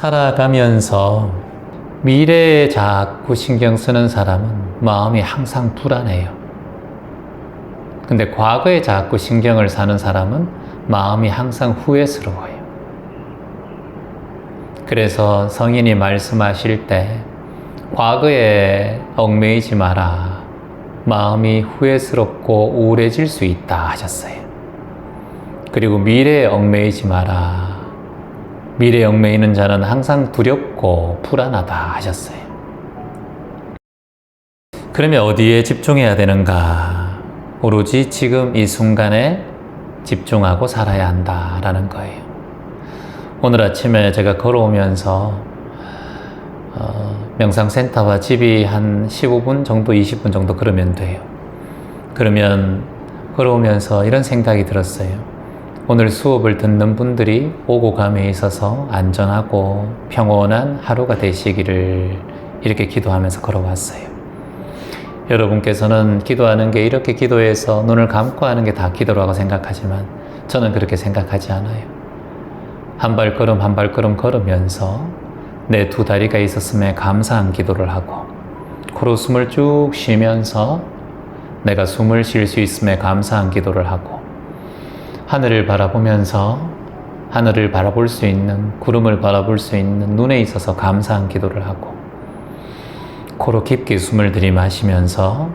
살아가면서 미래에 자꾸 신경 쓰는 사람은 마음이 항상 불안해요. 근데 과거에 자꾸 신경을 사는 사람은 마음이 항상 후회스러워요. 그래서 성인이 말씀하실 때 과거에 얽매이지 마라. 마음이 후회스럽고 우울해질 수 있다 하셨어요. 그리고 미래에 얽매이지 마라. 미래에 얽매이는 자는 항상 두렵고 불안하다 하셨어요. 그러면 어디에 집중해야 되는가? 오로지 지금 이 순간에 집중하고 살아야 한다라는 거예요. 오늘 아침에 제가 걸어오면서 명상센터와 집이 한 15분 정도, 20분 정도 걸으면 돼요. 그러면 걸어오면서 이런 생각이 들었어요. 오늘 수업을 듣는 분들이 오고 감에 있어서 안전하고 평온한 하루가 되시기를 이렇게 기도하면서 걸어왔어요. 여러분께서는 기도하는 게 이렇게 기도해서 눈을 감고 하는 게 다 기도라고 생각하지만 저는 그렇게 생각하지 않아요. 한 발걸음 한 발걸음 걸으면서 내 두 다리가 있었음에 감사한 기도를 하고 코로 숨을 쭉 쉬면서 내가 숨을 쉴 수 있음에 감사한 기도를 하고 하늘을 바라보면서 하늘을 바라볼 수 있는, 구름을 바라볼 수 있는 눈에 있어서 감사한 기도를 하고 코로 깊게 숨을 들이마시면서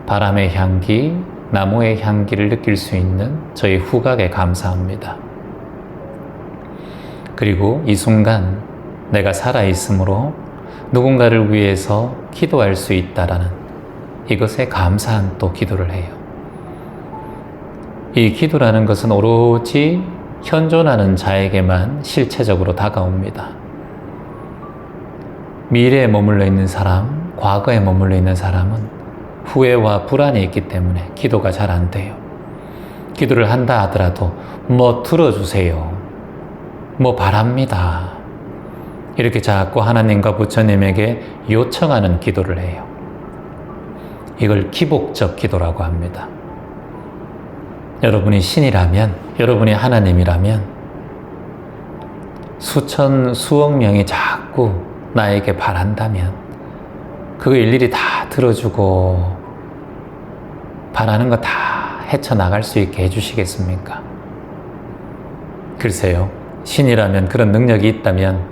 바람의 향기, 나무의 향기를 느낄 수 있는 저희 후각에 감사합니다. 그리고 이 순간 내가 살아있으므로 누군가를 위해서 기도할 수 있다라는 이것에 감사한 또 기도를 해요. 이 기도라는 것은 오로지 현존하는 자에게만 실체적으로 다가옵니다. 미래에 머물러 있는 사람, 과거에 머물러 있는 사람은 후회와 불안이 있기 때문에 기도가 잘 안 돼요. 기도를 한다 하더라도 뭐 들어주세요. 뭐 바랍니다. 이렇게 자꾸 하나님과 부처님에게 요청하는 기도를 해요. 이걸 기복적 기도라고 합니다. 여러분이 신이라면, 여러분이 하나님이라면 수천, 수억 명이 자꾸 나에게 바란다면 그거 일일이 다 들어주고 바라는 거 다 헤쳐나갈 수 있게 해주시겠습니까? 글쎄요, 신이라면, 그런 능력이 있다면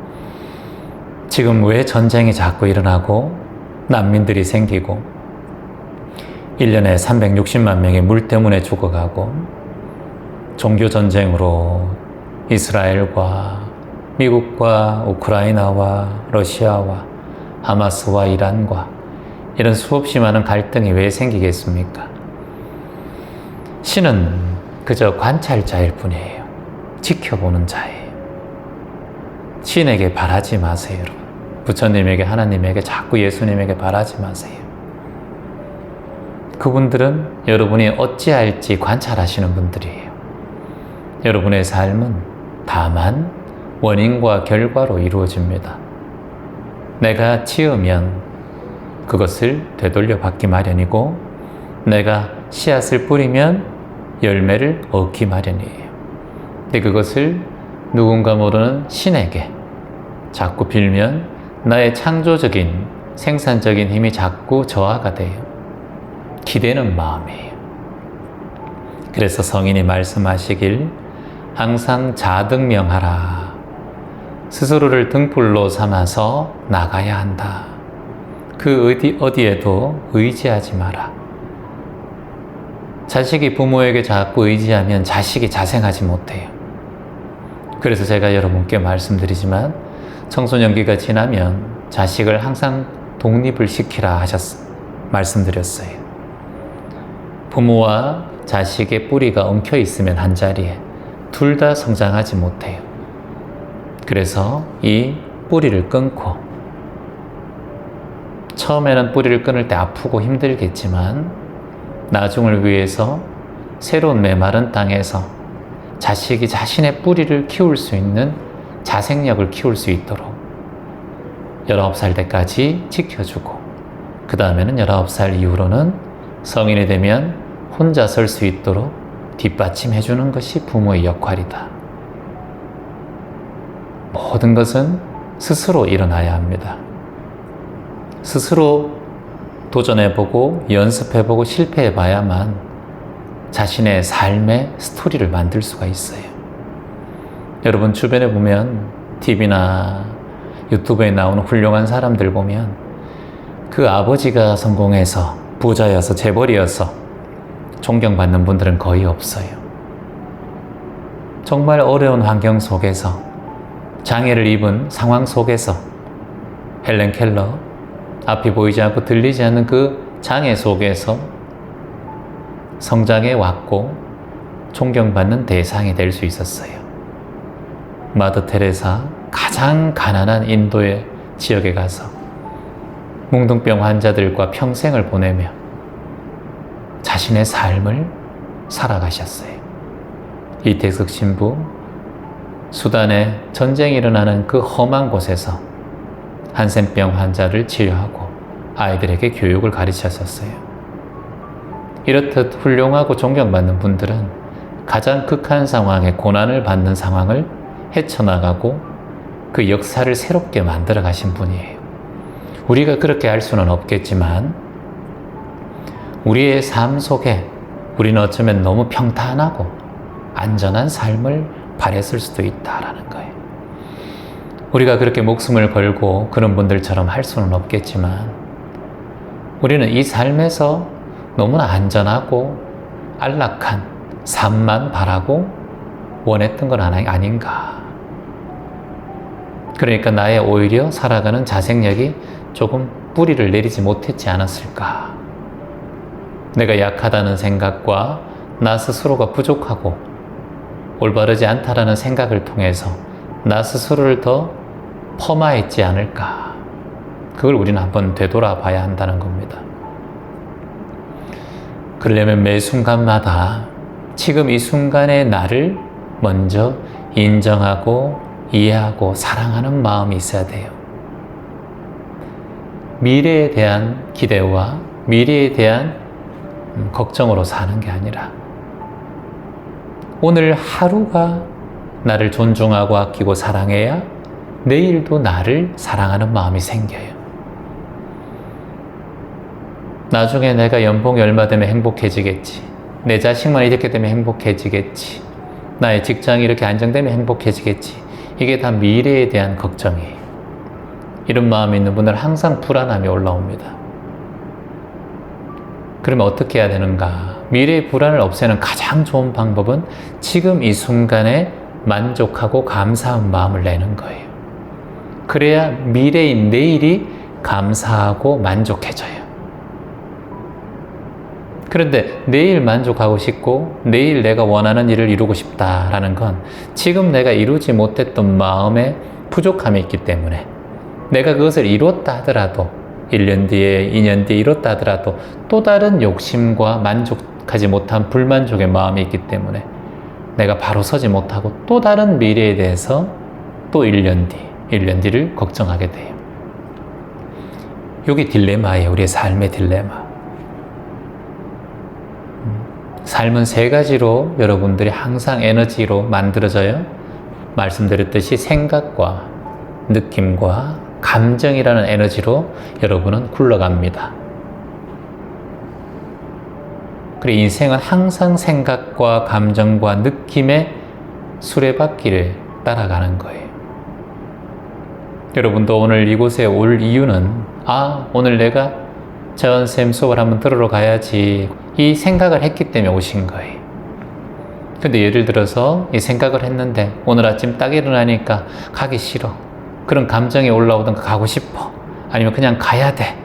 지금 왜 전쟁이 자꾸 일어나고 난민들이 생기고 1년에 360만 명이 물 때문에 죽어가고 종교전쟁으로 이스라엘과 미국과 우크라이나와 러시아와 하마스와 이란과 이런 수없이 많은 갈등이 왜 생기겠습니까? 신은 그저 관찰자일 뿐이에요. 지켜보는 자예요. 신에게 바라지 마세요, 여러분. 부처님에게, 하나님에게, 자꾸 예수님에게 바라지 마세요. 그분들은 여러분이 어찌할지 관찰하시는 분들이에요. 여러분의 삶은 다만 원인과 결과로 이루어집니다. 내가 지으면 그것을 되돌려 받기 마련이고 내가 씨앗을 뿌리면 열매를 얻기 마련이에요. 근데 그것을 누군가 모르는 신에게 자꾸 빌면 나의 창조적인 생산적인 힘이 자꾸 저하가 돼요. 기대는 마음이에요. 그래서 성인이 말씀하시길 항상 자등명하라. 스스로를 등불로 삼아서 나가야 한다. 그 어디에도 의지하지 마라. 자식이 부모에게 자꾸 의지하면 자식이 자생하지 못해요. 그래서 제가 여러분께 말씀드리지만 청소년기가 지나면 자식을 항상 독립을 시키라 말씀드렸어요. 부모와 자식의 뿌리가 엉켜 있으면 한 자리에 둘 다 성장하지 못해요. 그래서 이 뿌리를 끊고 처음에는 뿌리를 끊을 때 아프고 힘들겠지만 나중을 위해서 새로운 메마른 땅에서 자식이 자신의 뿌리를 키울 수 있는 자생력을 키울 수 있도록 19살 때까지 지켜주고 그 다음에는 19살 이후로는 성인이 되면 혼자 설 수 있도록 뒷받침해 주는 것이 부모의 역할이다. 모든 것은 스스로 일어나야 합니다. 스스로 도전해보고 연습해보고 실패해봐야만 자신의 삶의 스토리를 만들 수가 있어요. 여러분 주변에 보면 TV나 유튜브에 나오는 훌륭한 사람들 보면 그 아버지가 성공해서 부자여서 재벌이어서 존경받는 분들은 거의 없어요. 정말 어려운 환경 속에서 장애를 입은 상황 속에서 헬렌 켈러 앞이 보이지 않고 들리지 않는 그 장애 속에서 성장해 왔고 존경받는 대상이 될 수 있었어요. 마더 테레사 가장 가난한 인도의 지역에 가서 뭉둥병 환자들과 평생을 보내며 자신의 삶을 살아가셨어요. 이태석 신부, 수단에 전쟁이 일어나는 그 험한 곳에서 한센병 환자를 치료하고 아이들에게 교육을 가르쳤었어요. 이렇듯 훌륭하고 존경받는 분들은 가장 극한 상황에 고난을 받는 상황을 헤쳐나가고 그 역사를 새롭게 만들어 가신 분이에요. 우리가 그렇게 할 수는 없겠지만 우리의 삶 속에 우리는 어쩌면 너무 평탄하고 안전한 삶을 바랬을 수도 있다라는 거예요. 우리가 그렇게 목숨을 걸고 그런 분들처럼 할 수는 없겠지만 우리는 이 삶에서 너무나 안전하고 안락한 삶만 바라고 원했던 건 아닌가. 그러니까 나의 오히려 살아가는 자생력이 조금 뿌리를 내리지 못했지 않았을까. 내가 약하다는 생각과 나 스스로가 부족하고 올바르지 않다라는 생각을 통해서 나 스스로를 더 폄하했지 않을까. 그걸 우리는 한번 되돌아봐야 한다는 겁니다. 그러려면 매 순간마다 지금 이 순간의 나를 먼저 인정하고 이해하고 사랑하는 마음이 있어야 돼요. 미래에 대한 기대와 미래에 대한 걱정으로 사는 게 아니라 오늘 하루가 나를 존중하고 아끼고 사랑해야 내일도 나를 사랑하는 마음이 생겨요. 나중에 내가 연봉이 얼마 되면 행복해지겠지. 내 자식만 이렇게 되면 행복해지겠지. 나의 직장이 이렇게 안정되면 행복해지겠지. 이게 다 미래에 대한 걱정이에요. 이런 마음이 있는 분들은 항상 불안함이 올라옵니다. 그러면 어떻게 해야 되는가? 미래의 불안을 없애는 가장 좋은 방법은 지금 이 순간에 만족하고 감사한 마음을 내는 거예요. 그래야 미래인 내일이 감사하고 만족해져요. 그런데 내일 만족하고 싶고 내일 내가 원하는 일을 이루고 싶다라는 건 지금 내가 이루지 못했던 마음에 부족함이 있기 때문에 내가 그것을 이뤘다 하더라도 1년 뒤에 2년 뒤에 이뤘다 하더라도 또 다른 욕심과 만족하지 못한 불만족의 마음이 있기 때문에 내가 바로 서지 못하고 또 다른 미래에 대해서 또 1년 뒤를 걱정하게 돼요. 이게 딜레마예요. 우리의 삶의 딜레마. 삶은 세 가지로 여러분들이 항상 에너지로 만들어져요. 말씀드렸듯이 생각과 느낌과 감정이라는 에너지로 여러분은 굴러갑니다. 그리고 인생은 항상 생각과 감정과 느낌의 수레바퀴를 따라가는 거예요. 여러분도 오늘 이곳에 올 이유는 오늘 내가 재원쌤 수업을 한번 들으러 가야지 이 생각을 했기 때문에 오신 거예요. 근데 예를 들어서 이 생각을 했는데 오늘 아침 딱 일어나니까 가기 싫어. 그런 감정이 올라오던가 가고 싶어. 아니면 그냥 가야 돼.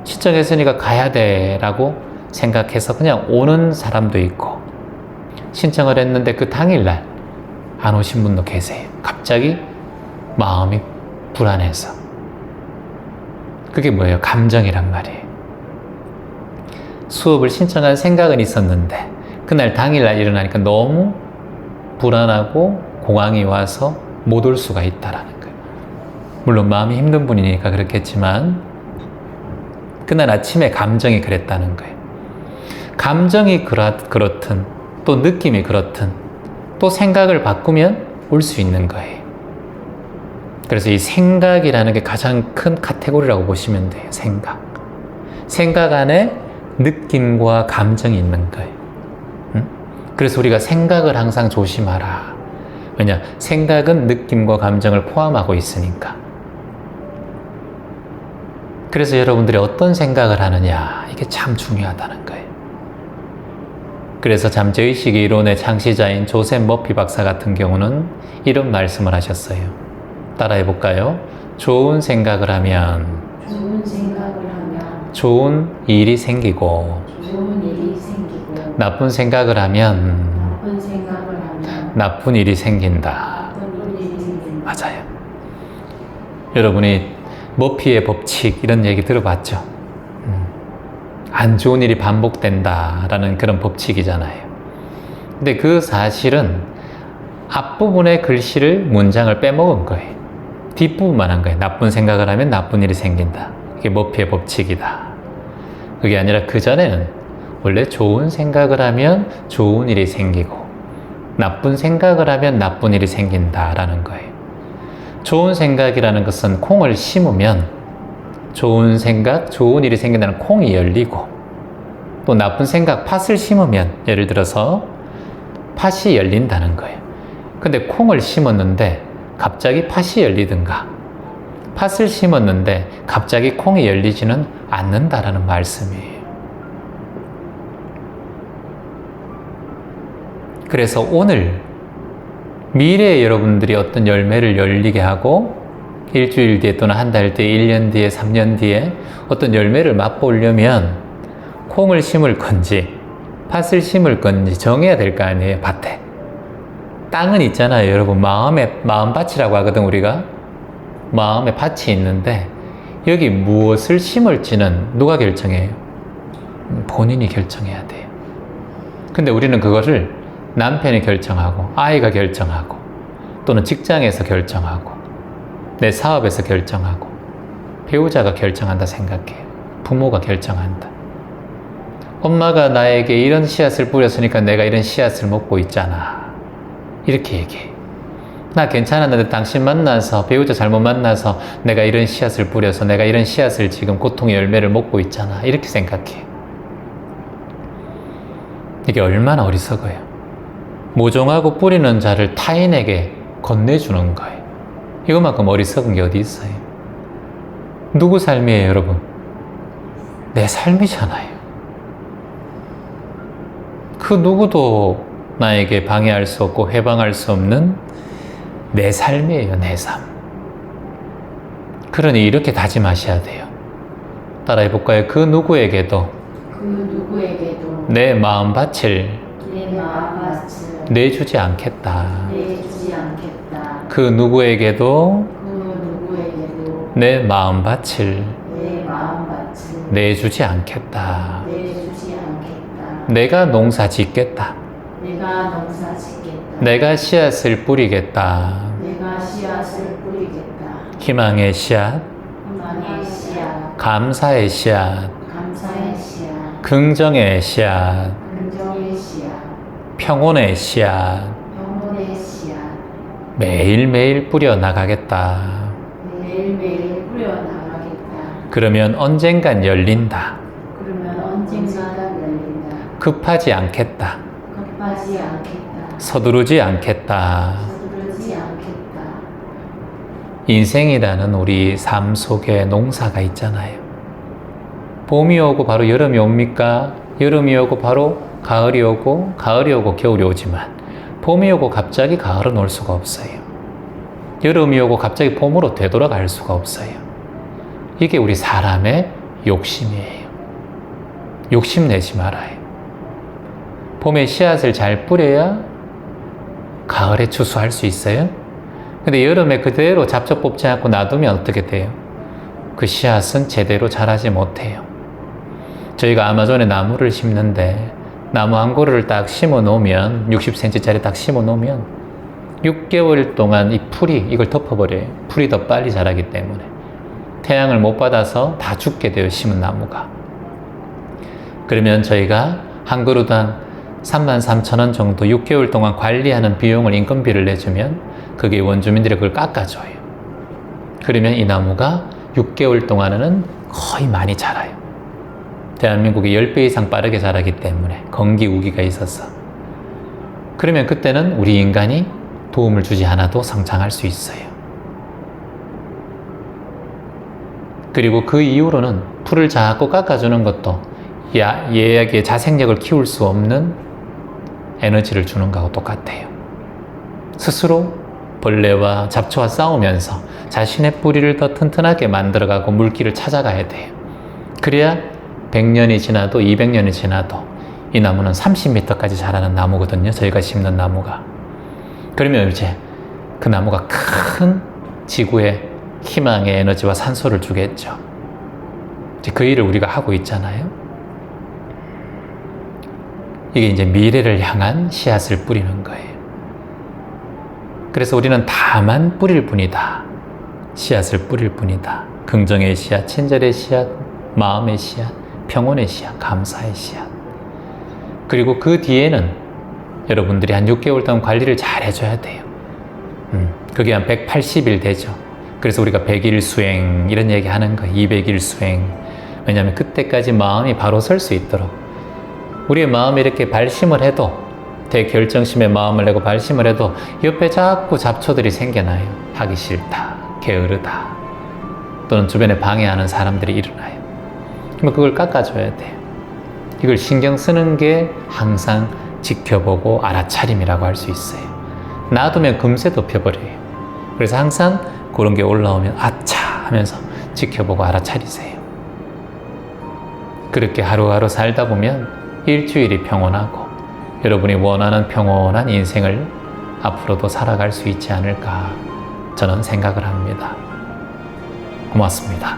신청했으니까 가야 돼 라고 생각해서 그냥 오는 사람도 있고 신청을 했는데 그 당일날 안 오신 분도 계세요. 갑자기 마음이 불안해서. 그게 뭐예요? 감정이란 말이에요. 수업을 신청할 생각은 있었는데 그날 당일날 일어나니까 너무 불안하고 공황이 와서 못 올 수가 있다라는 거예요. 물론 마음이 힘든 분이니까 그렇겠지만 그날 아침에 감정이 그랬다는 거예요. 감정이 그렇든 또 느낌이 그렇든 또 생각을 바꾸면 올 수 있는 거예요. 그래서 이 생각이라는 게 가장 큰 카테고리라고 보시면 돼요. 생각. 생각 안에 느낌과 감정이 있는 거예요. 그래서 우리가 생각을 항상 조심하라. 왜냐? 생각은 느낌과 감정을 포함하고 있으니까. 그래서 여러분들이 어떤 생각을 하느냐, 이게 참 중요하다는 거예요. 그래서 잠재의식 이론의 창시자인 조셉 머피 박사 같은 경우는 이런 말씀을 하셨어요. 따라해 볼까요? 좋은 생각을 하면 좋은 일이 생기고 나쁜 생각을 하면 나쁜 일이 생긴다. 맞아요. 여러분이 머피의 법칙 이런 얘기 들어봤죠? 안 좋은 일이 반복된다라는 그런 법칙이잖아요. 근데 그 사실은 앞부분의 글씨를 문장을 빼먹은 거예요. 뒷부분만 한 거예요. 나쁜 생각을 하면 나쁜 일이 생긴다. 이게 머피의 법칙이다. 그게 아니라 그전에는 원래 좋은 생각을 하면 좋은 일이 생기고 나쁜 생각을 하면 나쁜 일이 생긴다라는 거예요. 좋은 생각이라는 것은 콩을 심으면 좋은 생각, 좋은 일이 생긴다는 콩이 열리고 또 나쁜 생각, 팥을 심으면 예를 들어서 팥이 열린다는 거예요. 근데 콩을 심었는데 갑자기 팥이 열리든가 팥을 심었는데 갑자기 콩이 열리지는 않는다라는 말씀이에요. 그래서 오늘 미래에 여러분들이 어떤 열매를 열리게 하고 일주일 뒤에 또는 한 달 뒤에 1년 뒤에 3년 뒤에 어떤 열매를 맛보려면 콩을 심을 건지 팥을 심을 건지 정해야 될 거 아니에요. 밭에 땅은 있잖아요. 여러분 마음밭이라고 하거든. 우리가 마음의 밭이 있는데 여기 무엇을 심을지는 누가 결정해요? 본인이 결정해야 돼요. 근데 우리는 그거를 남편이 결정하고 아이가 결정하고 또는 직장에서 결정하고 내 사업에서 결정하고 배우자가 결정한다 생각해요. 부모가 결정한다. 엄마가 나에게 이런 씨앗을 뿌렸으니까 내가 이런 씨앗을 먹고 있잖아. 이렇게 얘기해. 나 괜찮았는데 당신 만나서 배우자 잘못 만나서 내가 이런 씨앗을 뿌려서 내가 이런 씨앗을 지금 고통의 열매를 먹고 있잖아. 이렇게 생각해. 이게 얼마나 어리석어요. 모종하고 뿌리는 자를 타인에게 건네주는 거예요. 이거만큼 어리석은 게 어디 있어요? 누구 삶이에요, 여러분? 내 삶이잖아요. 그 누구도 나에게 방해할 수 없고 해방할 수 없는 내 삶이에요, 내 삶. 그러니 이렇게 다짐하셔야 돼요. 따라해 볼까요? 그 누구에게도 내 마음밭을 내주지 않겠다. 그 누구에게도 내 마음밭을 내주지 않겠다. 내가 농사 짓겠다. 내가 씨앗을 뿌리겠다. 희망의 씨앗, 감사의 씨앗, 긍정의 씨앗, 평온의 씨앗, 매일매일 뿌려나가겠다. 그러면 언젠간 열린다. 급하지 않겠다. 서두르지 않겠다. 인생이라는 우리 삶 속에 농사가 있잖아요. 봄이 오고 바로 여름이 옵니까? 여름이 오고 바로 가을이 오고 가을이 오고 겨울이 오지만 봄이 오고 갑자기 가을은 올 수가 없어요. 여름이 오고 갑자기 봄으로 되돌아갈 수가 없어요. 이게 우리 사람의 욕심이에요. 욕심내지 말아요. 봄에 씨앗을 잘 뿌려야 가을에 추수할 수 있어요. 근데 여름에 그대로 잡초 뽑지 않고 놔두면 어떻게 돼요? 그 씨앗은 제대로 자라지 못해요. 저희가 아마존에 나무를 심는데 나무 한 그루를 딱 심어 놓으면 60cm짜리 딱 심어 놓으면 6개월 동안 이 풀이 이걸 덮어버려요. 풀이 더 빨리 자라기 때문에 태양을 못 받아서 다 죽게 돼요. 심은 나무가. 그러면 저희가 한 그루당 33,000원 정도 6개월 동안 관리하는 비용을 인건비를 내주면 그게 원주민들이 그걸 깎아줘요. 그러면 이 나무가 6개월 동안은 거의 많이 자라요. 대한민국이 10배 이상 빠르게 자라기 때문에 건기 우기가 있어서. 그러면 그때는 우리 인간이 도움을 주지 않아도 성장할 수 있어요. 그리고 그 이후로는 풀을 자꾸 깎아주는 것도 얘에게 자생력을 키울 수 없는 에너지를 주는 거하고 똑같아요. 스스로 벌레와 잡초와 싸우면서 자신의 뿌리를 더 튼튼하게 만들어가고 물기를 찾아가야 돼요. 그래야 100년이 지나도 200년이 지나도 이 나무는 30m까지 자라는 나무거든요. 저희가 심는 나무가. 그러면 이제 그 나무가 큰 지구에 희망의 에너지와 산소를 주겠죠. 이제 그 일을 우리가 하고 있잖아요. 이게 이제 미래를 향한 씨앗을 뿌리는 거예요. 그래서 우리는 다만 뿌릴 뿐이다. 씨앗을 뿌릴 뿐이다. 긍정의 씨앗, 친절의 씨앗, 마음의 씨앗, 평온의 씨앗, 감사의 씨앗. 그리고 그 뒤에는 여러분들이 한 6개월 동안 관리를 잘 해줘야 돼요. 그게 한 180일 되죠. 그래서 우리가 100일 수행 이런 얘기 하는 거예요. 200일 수행. 왜냐하면 그때까지 마음이 바로 설 수 있도록. 우리의 마음이 이렇게 발심을 해도, 대결정심의 마음을 내고 발심을 해도 옆에 자꾸 잡초들이 생겨나요. 하기 싫다, 게으르다, 또는 주변에 방해하는 사람들이 일어나요. 그럼 그걸 깎아줘야 돼요. 이걸 신경 쓰는 게 항상 지켜보고 알아차림이라고 할 수 있어요. 놔두면 금세 덮여버려요. 그래서 항상 그런 게 올라오면 아차 하면서 지켜보고 알아차리세요. 그렇게 하루하루 살다 보면 일주일이 평온하고 여러분이 원하는 평온한 인생을 앞으로도 살아갈 수 있지 않을까 저는 생각을 합니다. 고맙습니다.